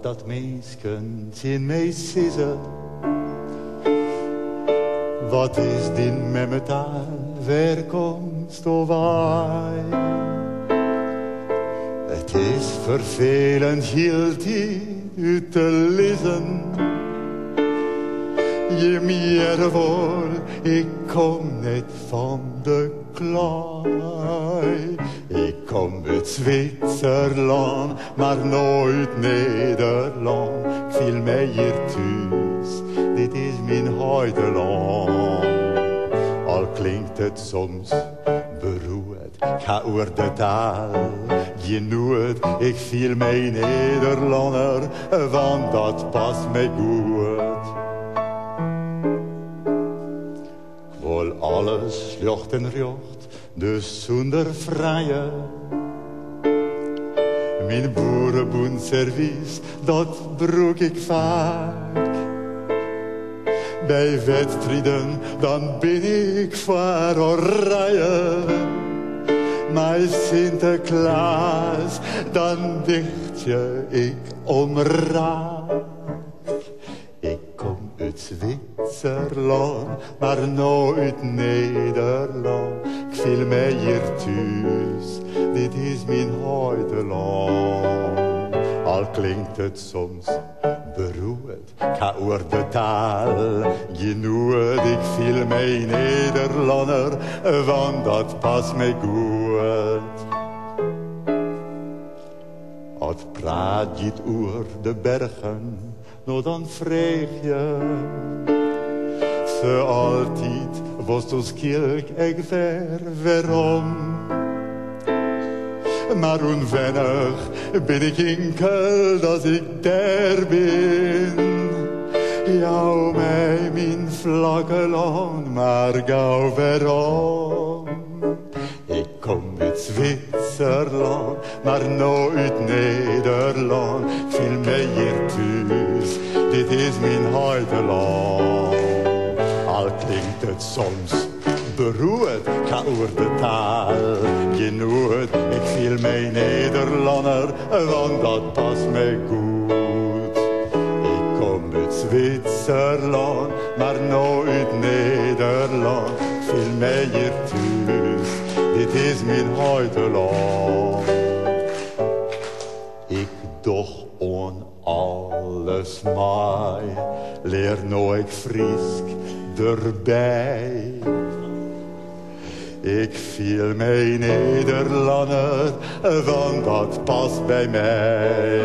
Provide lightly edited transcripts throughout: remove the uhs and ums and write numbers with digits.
dat mensen in mij zitten. Wat is din met me taal, waar komst of wij? Het is vervelend heel die u te lezen. Je meer wohl, ik kom niet van de klei. Ik kom uit Zwitserland, maar nooit Nederland. Ik voel mij hier thuis, dit is mijn huideland. Al klinkt het soms beroerd, ga oor de taal. Je nooit, ik voel mij Nederlander, want dat past mij goed. Wohl alles lucht en rjocht, dus zonder vrije. Mijn boerenboenservies, dat broek ik vaak. Bij wedstrijden, dan ben ik voor oranje. Maar Sinterklaas, dan dicht je ik om raak. Ik kom uit Zwitserland, maar nooit Nederland. Ik voel mij hier thuis, dit is mijn huideland. Al klinkt het soms beroerd, ga oor de taal. Je nooit, ik voel mij Nederlander, want dat past mij goed. Als praat je het oor de bergen, nou dan vreeg je. Ze altijd was ons kerk ik ver, waarom? Maar onwennig ben ik enkel dat ik daar ben. Jou mij mijn vlakke land, maar gauw waarom? Ik kom uit Zwitserland, maar nooit Nederland. Ik voel mij hier thuis, dit is mijn huideland. Al klinkt het soms beroerd, ga oor de taal. Je nooit, ik voel mij Nederlander, want dat past mij goed. Ik kom uit Zwitserland, maar nooit Nederland. Ik voel mij hier thuis, dit is mijn huideland. Ik doch on alles mij, leer nooit Friesk erbij. Ik voel mij Nederlander, want dat past bij mij.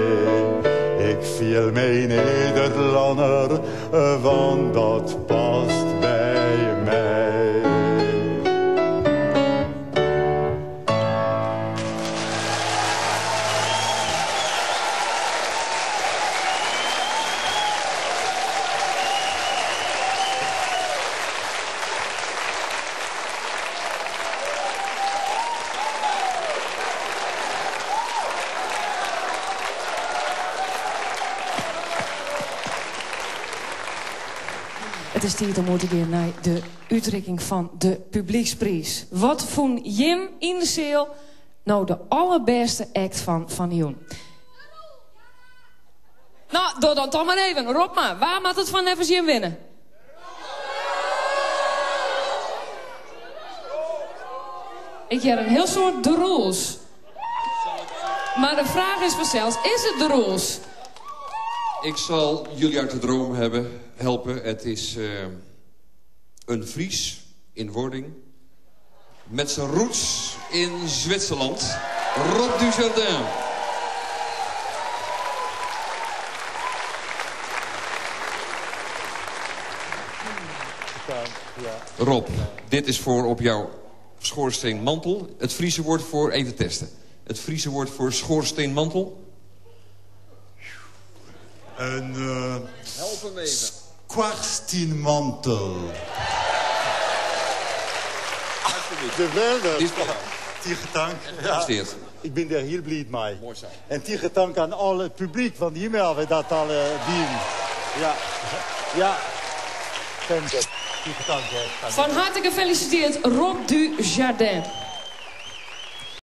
Ik voel mij Nederlander, want dat past bij mij. Het is tijd om te gaan naar de uitreiking van de publieksprijs. Wat vond Jim in de zeel nou de allerbeste act van Joen? Nou, doe dan toch maar even. Rob maar, waar moet het van even Jim winnen? Ik heb een heel soort de rules. Maar de vraag is vanzelfs, is het de rules? Ik zal jullie uit de droom helpen. Het is een Fries in wording. Met zijn roots in Zwitserland. Rob Dujardin. Rob, dit is voor op jouw schoorsteenmantel. Het Friese woord voor, even testen. Het Friese woord voor schoorsteenmantel. Een help hem even. Schoorsteenmantel. Geweldig. Tiergetank. Ja. Ik ben daar heel blij mee. Mooi zo. En tiergetank aan al het publiek, want hiermee hebben we dat al dienen. Ja. Ja. Tiergetank. Van harte gefeliciteerd, Rob Dujardin.